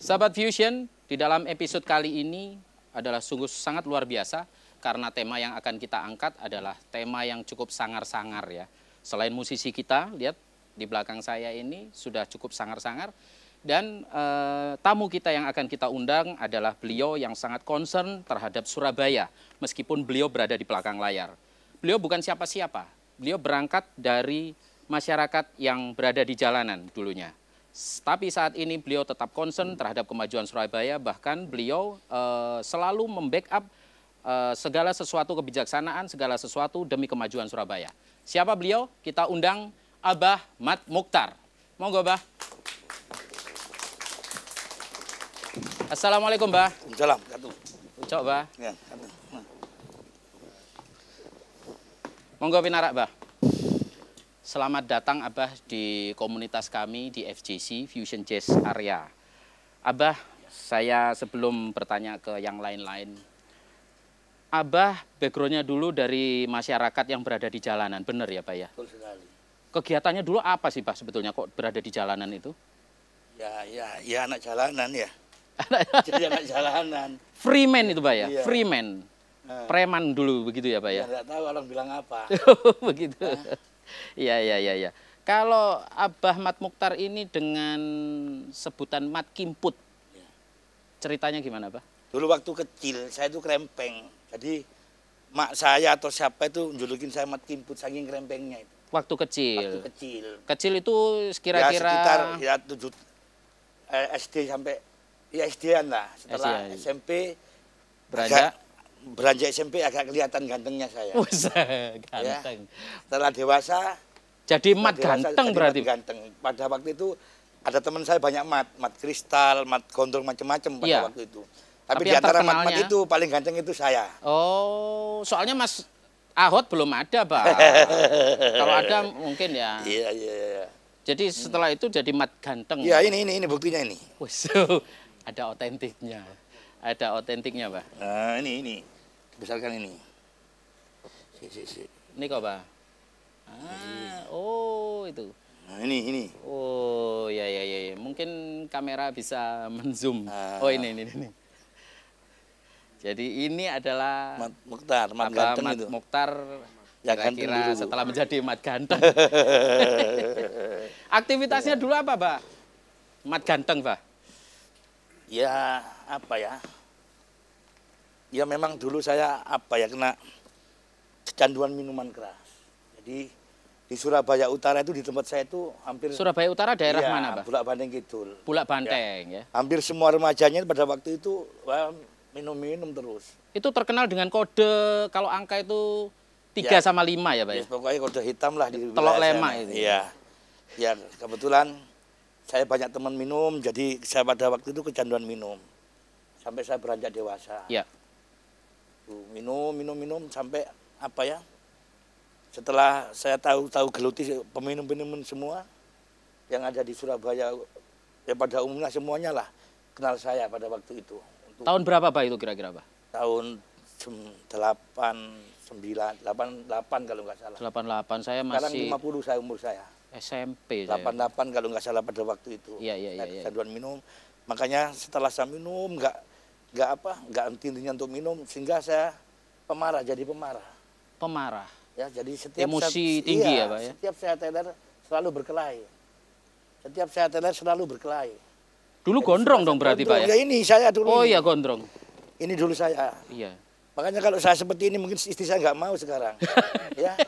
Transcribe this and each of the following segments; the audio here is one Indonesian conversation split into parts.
Sahabat Fusion, di dalam episode kali ini adalah sungguh sangat luar biasa karena tema yang akan kita angkat adalah tema yang cukup sangar-sangar ya. Selain musisi kita, lihat di belakang saya ini sudah cukup sangar-sangar. Dan tamu kita yang akan kita undang adalah beliau yang sangat concern terhadap Surabaya, meskipun beliau berada di belakang layar. Beliau bukan siapa-siapa, beliau berangkat dari masyarakat yang berada di jalanan dulunya. Tapi saat ini beliau tetap concern terhadap kemajuan Surabaya, bahkan beliau selalu membackup segala sesuatu kebijaksanaan, segala sesuatu demi kemajuan Surabaya. Siapa beliau? Kita undang Abah Mat Mukhtar. Monggo, Bah. Assalamualaikum, Bah. Salam, katu. Ucok, Bah. Ya, katu. Monggo pinarak, Bah. Selamat datang, Abah, di komunitas kami di FJC, Fusion Jazz Area. Abah, saya sebelum bertanya ke yang lain-lain, Abah backgroundnya dulu dari masyarakat yang berada di jalanan, benar ya, Pak ya? Betul sekali. Kegiatannya dulu apa sih, Pak, sebetulnya kok berada di jalanan itu? Ya anak jalanan ya. Jadi anak jalanan. Freeman itu, Pak ya? Iya. Freeman. Preman dulu begitu ya, Pak ya? Ya nggak tahu orang bilang apa. Begitu. Iya. Kalau Abah Mat Mukhtar ini dengan sebutan Mat Kimput, ceritanya gimana, Pak? Dulu waktu kecil saya itu krempeng. Jadi mak saya atau siapa itu julukin saya Mat Kimput saking krempengnya itu. Waktu kecil. Waktu kecil. Kecil itu Ya kira-kira sekitar ya 7 SD sampai ya SD-an lah. Setelah SD. SMP beranjak SMP agak kelihatan gantengnya saya. ganteng. Ya. Setelah dewasa Jadi Mat ganteng berarti. Mat ganteng. Pada waktu itu ada teman saya banyak mat kristal, mat gondrong macam-macam pada Iya. waktu itu. Tapi di yang antara mat terkenalnya- itu paling ganteng itu saya. Oh, soalnya Mas Ahot belum ada, Pak. Kalau ada mungkin ya. Iya. Jadi setelah itu jadi Mat ganteng. Iya, ini buktinya ini. Wih, ada otentiknya. Ada otentiknya, Pak. Nah, ini. Besarkan ini. Si. Ini kok, Pak. Oh, itu. Nah, ini. Oh, ya. Mungkin kamera bisa menzoom. Oh, ini. Jadi ini adalah Mat Mukhtar, mat Abah ganteng Mat itu. Mukhtar Ya, ganteng kira-kira dulu. setelah menjadi Mat ganteng. Aktivitasnya dulu apa, Pak? Mat ganteng, Pak. Ya, apa ya? Ya memang dulu saya kena kecanduan minuman keras. Jadi di Surabaya Utara itu di tempat saya itu hampir Surabaya Utara daerah iya, mana, Pak? Bulak Banteng Kidul. Bulak Banteng, ya. Hampir semua remajanya pada waktu itu wah, minum terus. Itu terkenal dengan kode kalau angka itu 3 sama 5 ya, Pak ya? Ya, pokoknya kode hitam lah di Telok wilayah Lema sana. itu. Iya. Ya kebetulan saya banyak teman minum, jadi saya pada waktu itu kecanduan minum. Sampai saya beranjak dewasa. Iya. Tuh, minum sampai apa ya? Setelah saya tahu geluti peminum-peminum semua yang ada di Surabaya, ya pada umumnya semuanya lah kenal saya pada waktu itu. Tahun berapa, Pak, itu kira-kira, Pak? Tahun 88 kalau nggak salah. 88, saya Sekarang masih 50 saya umur saya. SMP. Saya. 88 kalau nggak salah pada waktu itu. Iya. Saya kecanduan minum. Makanya setelah saya minum nggak henti-hentinya untuk minum sehingga saya jadi pemarah. Pemarah. Ya, jadi setiap Emosi tinggi ya, Pak ya? Setiap saya teler selalu berkelahi. Dulu gondrong dong berarti, Pak ya? Ya ini saya dulu. Oh ini. iya, gondrong. Ini dulu saya. Iya. Makanya kalau saya seperti ini mungkin istri saya nggak mau sekarang. Ya.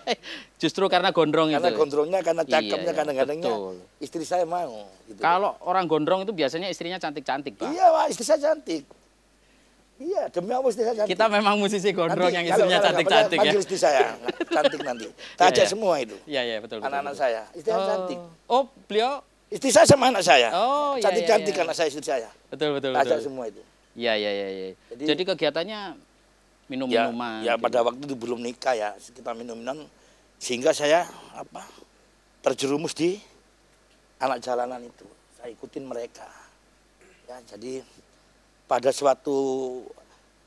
Justru karena gondrong Karena itu. gondrongnya, karena cakepnya, Iya, karena gantengnya. betul. Istri saya mau. Gitu. Kalau orang gondrong itu biasanya istrinya cantik-cantik, Pak. Iya, Pak, istri saya cantik. Iya, demi Allah istri saya cantik. Kita memang musisi gondrong yang Nanti, istrinya kalau cantik-cantik ya. panggil istri saya, cantik nanti. Tak ajak semua itu. Iya, betul. Anak-anak saya, istri saya cantik. Oh, beliau? Istri saya sama anak saya. Oh, iya. Cantik-cantik anak saya, istri saya. Betul. Tak ajak semua itu. Iya. Jadi kegiatannya minum-minuman. Ya, gitu. pada waktu itu belum nikah ya, kita minum-minuman. Sehingga saya terjerumus di anak jalanan itu. Saya ikutin mereka. Ya, jadi pada suatu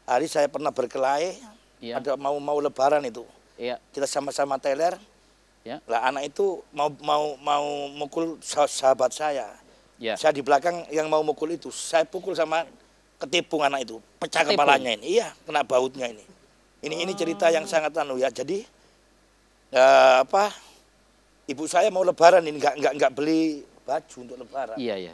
hari saya pernah berkelahi, Iya. ada mau lebaran itu. Iya. Kita sama-sama teler. Ya. Lah anak itu mau mukul sahabat saya. Ya. Saya di belakang yang mau mukul itu, saya pukul sama ketipung anak itu, pecah Ketipung? kepalanya ini. Iya, kena bautnya ini. Ini cerita yang sangat ya. Jadi ibu saya mau lebaran ini nggak beli baju untuk lebaran. Iya, iya.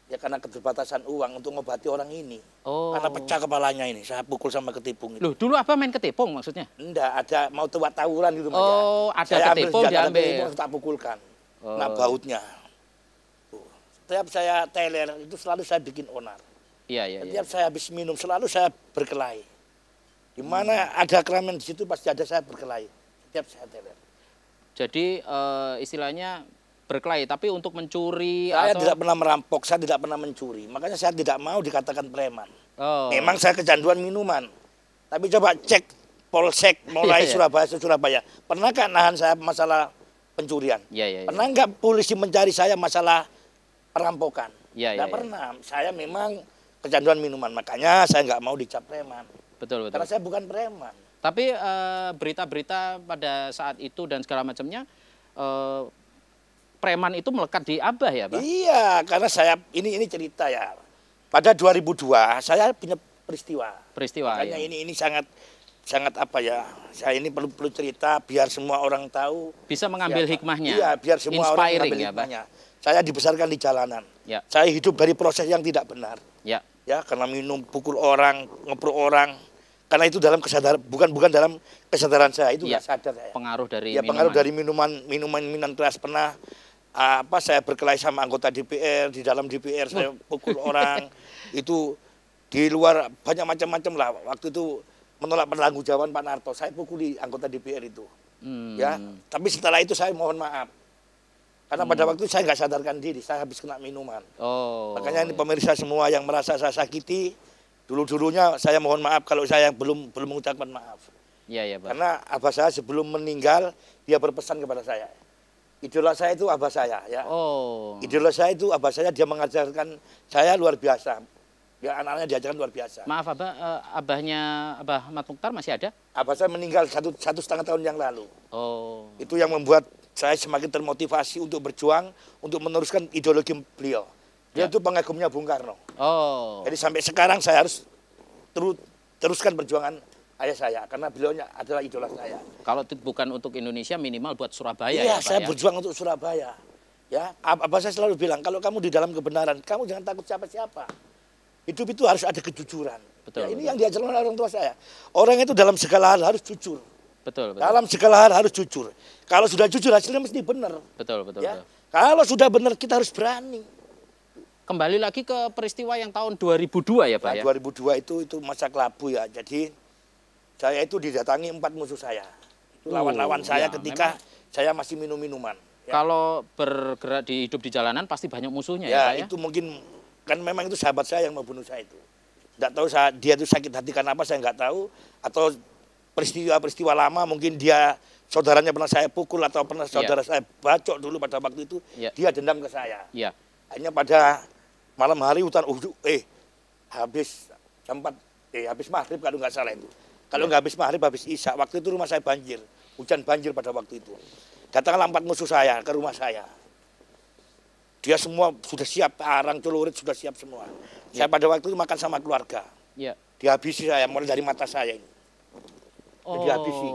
Ya karena keterbatasan uang untuk ngobati orang ini. Oh. Karena pecah kepalanya ini, saya pukul sama ketipung itu. Loh, dulu apa main ketipung maksudnya? Enggak, ada mau tuat tawuran gitu Mas, ya. Oh, ada Saya ketipung senjata diambil. ketipung, tak pukulkan. Kena Oh. bautnya. Tuh. Setiap saya teler itu selalu saya bikin onar. Iya, iya, iya. Setiap saya habis minum selalu saya berkelahi. Di mana ada keramaian di situ pasti ada saya berkelahi. Setiap saya teler. Jadi istilahnya berkelahi, tapi untuk mencuri Saya atau tidak pernah merampok, saya tidak pernah mencuri. Makanya saya tidak mau dikatakan preman. Oh. Memang saya kecanduan minuman. Tapi coba cek Polsek mulai Iya, iya. Surabaya. Pernah nggak nahan saya masalah pencurian? Iya, iya, iya. Pernah nggak polisi mencari saya masalah perampokan? Iya, Nggak iya, pernah. Saya memang kecanduan minuman. Makanya saya nggak mau dicap preman. Betul, betul. Karena saya bukan preman. Tapi berita-berita pada saat itu dan segala macamnya preman itu melekat di Abah ya, Pak? Iya, karena saya ini cerita ya. Pada 2002 saya punya peristiwa. Peristiwa. Makanya Ya. ini sangat apa ya? Saya ini perlu cerita biar semua orang tahu. Bisa mengambil siapa. hikmahnya. Iya, biar semua orang Inspiring mengambil ya, Pak? hikmahnya. Saya dibesarkan di jalanan. Ya. Saya hidup dari proses yang tidak benar. Ya. Ya, karena minum, pukul orang, ngeprok orang. Karena itu dalam kesadaran, bukan dalam kesadaran saya, itu Ya. nggak sadar saya. Pengaruh dari Ya, pengaruh minuman. dari minuman keras. Pernah saya berkelahi sama anggota DPR, di dalam DPR saya pukul orang. Itu di luar banyak macam-macam lah. Waktu itu menolak pertanggungjawaban Pak Narto, saya pukuli anggota DPR itu. Ya, tapi setelah itu saya mohon maaf. Karena pada waktu itu saya nggak sadarkan diri, saya habis kena minuman. Oh. Makanya ini pemirsa semua yang merasa saya sakiti, dulu-dulunya saya mohon maaf kalau saya belum mengucapkan maaf. Iya, iya, Pak. Karena abah saya sebelum meninggal, dia berpesan kepada saya. Idola saya itu abah saya, ya. Oh. Idola saya itu abah saya, dia mengajarkan saya luar biasa. Ya, anak-anaknya diajarkan luar biasa. Maaf, Abah, abahnya Abah Ahmad Mukhtar masih ada? Abah saya meninggal satu setengah tahun yang lalu. Oh. Itu yang membuat saya semakin termotivasi untuk berjuang, untuk meneruskan ideologi beliau. Dia Ya. itu pengagumnya Bung Karno. Oh. Jadi sampai sekarang saya harus teruskan perjuangan ayah saya, karena beliau adalah idola saya. Kalau bukan untuk Indonesia, minimal buat Surabaya Iya, ya, Pak, saya ya? berjuang untuk Surabaya. Ya, abah saya selalu bilang, kalau kamu di dalam kebenaran, kamu jangan takut siapa-siapa. Hidup itu harus ada kejujuran. Betul, Ya, ini betul. yang diajarkan oleh orang tua saya. Orang itu dalam segala hal harus jujur. Betul, betul. Dalam segala hal harus jujur. Kalau sudah jujur hasilnya mesti benar. Betul, betul, Ya. betul. Kalau sudah benar kita harus berani. Kembali lagi ke peristiwa yang tahun 2002 ya, Pak, Nah, ya? 2002 itu masa kelabu ya. Jadi saya itu didatangi 4 musuh saya. Itu lawan-lawan saya ya, ketika saya masih minum minuman. Ya. Kalau bergerak di hidup di jalanan pasti banyak musuhnya ya, Ya, Pak, ya? itu mungkin kan memang itu sahabat saya yang membunuh saya itu. Tidak tahu dia itu sakit hati karena apa, saya nggak tahu. Atau peristiwa lama mungkin dia saudaranya pernah saya pukul atau pernah saudara saya bacok dulu pada waktu itu. Ya. Dia dendam ke saya. Iya. Hanya pada malam hari hutan habis jam 4, habis maghrib kalau nggak salah itu. Kalau nggak habis maghrib, habis isya. Waktu itu rumah saya banjir. Hujan banjir pada waktu itu. Datanglah 4 musuh saya ke rumah saya. Dia semua sudah siap, arang, celurit sudah siap semua. Saya pada waktu itu makan sama keluarga. Iya. Dihabisi saya, mulai dari mata saya ini. Oh. Dihabisi.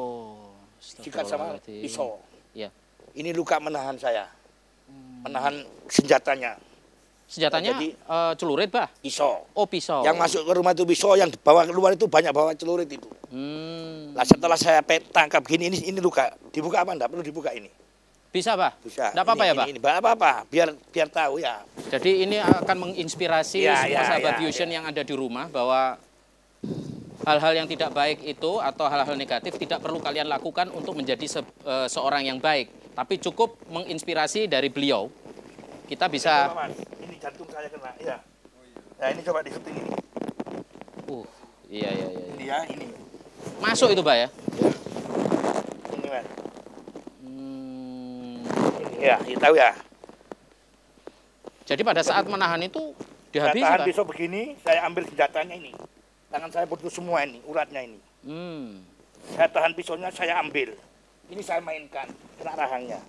Sikat sama Astagfirullahaladzim. pisau. Iya. Ini luka menahan saya. Menahan senjatanya. Senjatanya Jadi- celurit, Pak? Pisau. Oh, pisau. Yang masuk ke rumah itu pisau, yang dibawa keluar itu banyak bawa celurit itu. Nah, setelah saya tangkap gini, ini luka. Dibuka apa enggak? Perlu dibuka ini. Bisa, Pak? Bisa. Nggak apa-apa ya, Pak? Ini apa-apa, biar tahu ya. Jadi ini akan menginspirasi Ya, semua ya, sahabat ya, Fusion yang ada di rumah bahwa hal-hal yang tidak baik itu atau hal-hal negatif tidak perlu kalian lakukan untuk menjadi seorang yang baik. Tapi cukup menginspirasi dari beliau. Kita bisa... Coba, Mas. Ini jantung saya kena, ya. Nah, ini coba di syuting ini. Iya, iya, iya. Ini ya, ini. Masuk itu, Pak, ya? Ini, Mas. Hmm, Ini ya, tahu ya. jadi pada saat menahan itu Saya dihabisi, tahan Pak? besok begini, saya ambil senjatanya ini. Tangan saya putus semua ini, uratnya ini. Hmm. Saya tahan pisaunya, saya ambil. Ini saya mainkan, kena rahangnya.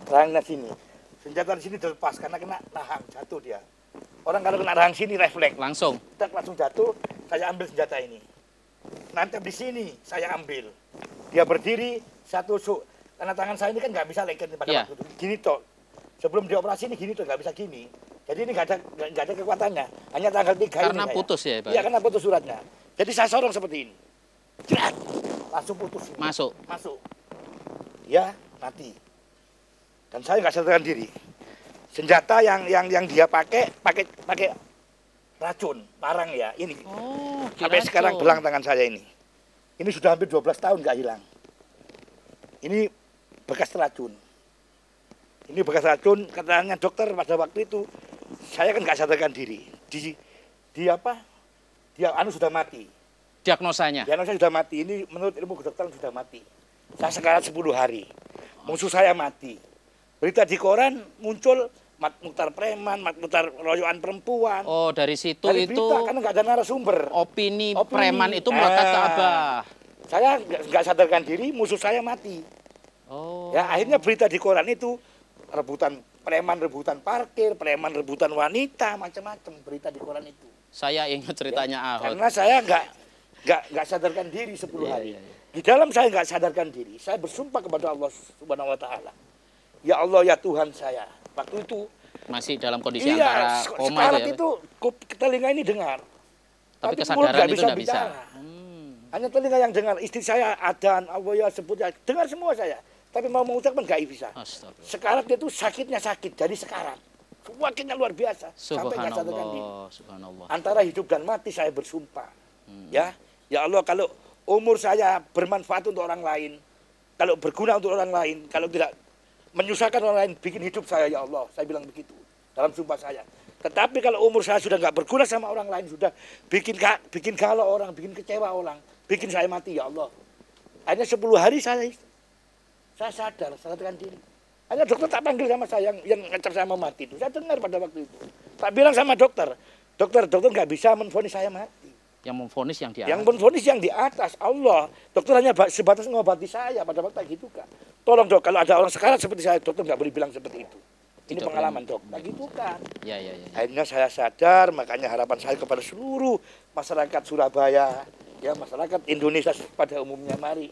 Rahangnya sini. Senjata di sini dilepas karena kena rahang, jatuh dia. Orang kalau kena rahang sini refleks. Langsung. Kita langsung jatuh, saya ambil senjata ini. Nanti di sini saya ambil. Dia berdiri, saya tusuk. Karena tangan saya ini kan nggak bisa lengket pada waktu itu. Gini toh. Sebelum dioperasi ini gini toh, nggak bisa gini. Jadi ini nggak ada kekuatannya. Hanya tanggal 3 karena ini. putus ya, Pak? Iya, karena putus suratnya. Jadi saya sorong seperti ini. Jerat. Langsung putus. Ini. Masuk. Ya, mati. Dan saya nggak sadarkan diri. Senjata yang dia pakai racun, parang ya, ini. Oh, sampai racun. Sekarang belang tangan saya ini. Ini sudah hampir 12 tahun nggak hilang. Ini bekas racun. Ini bekas racun, katanya dokter pada waktu itu, saya kan nggak sadarkan diri. Dia sudah mati. Diagnosanya? Diagnosanya sudah mati. Ini menurut ilmu kedokteran sudah mati. Saya sekarat 10 hari. Musuh saya mati. Berita di koran muncul Mat Mukhtar preman, Mat Mukhtar royokan perempuan. Oh, dari situ dari itu berita, karena nggak ada narasumber. Opini preman itu melekat ke Abah. Saya nggak sadarkan diri, musuh saya mati. Oh. Ya, akhirnya berita di koran itu rebutan preman, rebutan parkir, preman, rebutan wanita, macam-macam berita di koran itu. Saya ingat ceritanya Ahok. Karena saya nggak sadarkan diri 10 hari. Di dalam saya nggak sadarkan diri, saya bersumpah kepada Allah Subhanahu Wa Taala. Ya Allah, ya Tuhan saya. Waktu itu masih dalam kondisi antara koma itu telinga ini dengar. Tapi mulut kesadaran itu bisa tidak bisa. Hanya telinga yang dengar. Istri saya adzan, Allah ya sebut ya, dengar semua saya. Tapi mau mengucapkan nggak bisa. Sekarat itu sakitnya sakit, jadi sekarat. Sakitnya luar biasa. Sampai nggak sadarkan diri. Subhanallah. Antara hidup dan mati saya bersumpah. Ya Allah, kalau umur saya bermanfaat untuk orang lain, kalau berguna untuk orang lain, kalau tidak menyusahkan orang lain, bikin hidup saya, ya Allah. Saya bilang begitu dalam sumpah saya. Tetapi kalau umur saya sudah nggak berguna sama orang lain, sudah bikin galau orang, bikin kecewa orang, bikin saya mati, ya Allah. Hanya 10 hari saya sadarkan diri. Hanya dokter tak panggil sama saya yang ngecap saya mau mati itu. Saya dengar pada waktu itu. Tak bilang sama dokter nggak bisa menvonis saya mati. Yang memvonis yang di atas. Yang memvonis yang di atas, Allah. Dokter hanya sebatas ngobati saya pada waktu itu, Kak. Tolong dok, kalau ada orang sekarat seperti saya, dokter nggak boleh bilang seperti itu. Ini tidak pengalaman dok, nah gitu kan. Ya. Akhirnya saya sadar, makanya harapan saya kepada seluruh masyarakat Surabaya, ya masyarakat Indonesia pada umumnya, mari.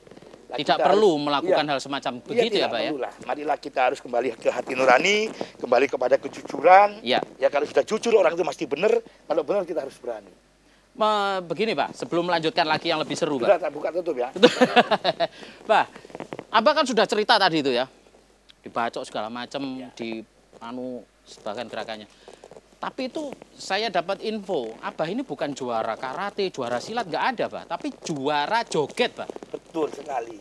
Tidak perlu melakukan hal semacam begitu ya Pak ya? Marilah kita harus kembali ke hati nurani, kembali kepada kejujuran. Ya kalau sudah jujur orang itu mesti benar, kalau benar kita harus berani. Begini Pak, sebelum melanjutkan lagi yang lebih seru Pak. Sudah tak buka tutup ya. Pak, Abah kan sudah cerita tadi itu ya, dibacok segala macam, di bahkan gerakannya. Tapi itu saya dapat info, Abah ini bukan juara karate, juara silat, nggak ada Pak, tapi juara joget Pak. Betul sekali.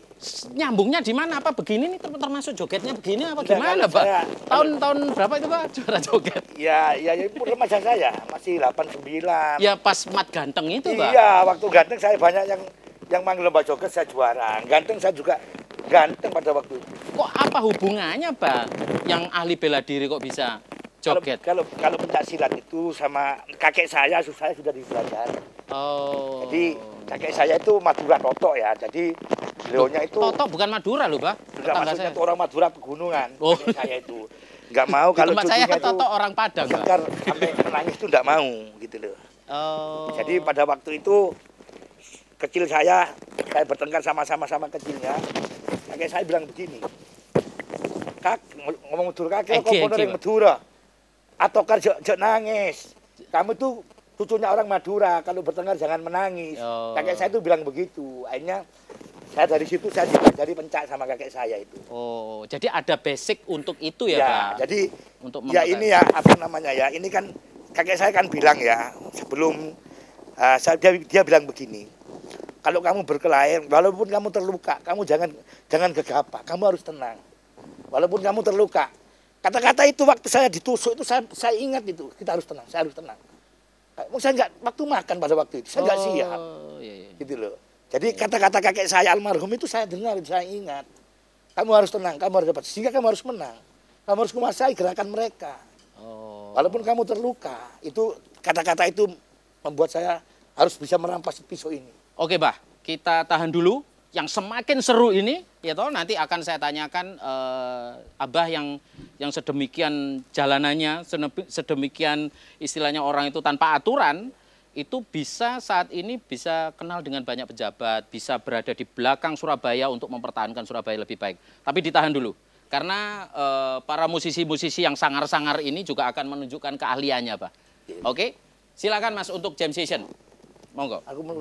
Nyambungnya di mana? Apa begini nih termasuk jogetnya begini apa gimana Pak? Tahun berapa itu Pak juara joget? Ya itu remaja saya, masih 89. Ya pas mat ganteng itu Pak? Iya, waktu ganteng saya banyak yang manggil lomba joget, saya juara. Ganteng saya juga ganteng pada waktu itu. Kok apa hubungannya Pak? Yang ahli bela diri kok bisa joget? Kalau pencak silat itu sama kakek saya sudah dipelajari. Oh. Jadi kakek saya itu Madura Toto ya. Jadi beliaunya itu Toto bukan Madura loh, Pak. Maksudnya itu orang Madura pegunungan. Oh. Kakek saya itu nggak mau kalau tempat saya itu Toto orang Padang, Pak. Sampai menangis itu nggak mau gitu loh. Oh. Jadi pada waktu itu kecil saya bertengkar sama kecilnya. Kakek saya bilang begini. Kak, ngomong Madura kakek kok orang Madura. Atau kerja nangis. Kamu tuh cucunya orang Madura, kalau bertengkar jangan menangis. Oh. Kakek saya tuh bilang begitu. Akhirnya saya dari situ saya diajari pencak sama kakek saya itu. Oh, jadi ada basic untuk itu ya, Pak? Jadi untuk ya ini ya apa namanya ya, ini kan kakek saya kan bilang ya sebelum dia bilang begini. Kalau kamu berkelahi, walaupun kamu terluka, kamu jangan gegabah, kamu harus tenang. Walaupun kamu terluka. Kata-kata itu waktu saya ditusuk itu saya ingat itu, kita harus tenang, saya harus tenang. Saya nggak waktu makan pada waktu itu, saya nggak siap, gitu loh. Jadi kata-kata kakek saya almarhum itu saya dengar, saya ingat. Kamu harus tenang, kamu harus dapat, sehingga kamu harus menang. Kamu harus menguasai gerakan mereka. Walaupun kamu terluka, itu kata-kata itu membuat saya harus bisa merampas pisau ini. Oke, Bah, kita tahan dulu. yang semakin seru ini, ya toh nanti akan saya tanyakan Abah yang sedemikian jalanannya, sedemikian istilahnya orang itu tanpa aturan, itu bisa saat ini bisa kenal dengan banyak pejabat, bisa berada di belakang Surabaya untuk mempertahankan Surabaya lebih baik. Tapi ditahan dulu, karena para musisi-musisi yang sangar-sangar ini juga akan menunjukkan keahliannya, Pak. Oke, silakan Mas untuk jam session. Monggo. Aku mau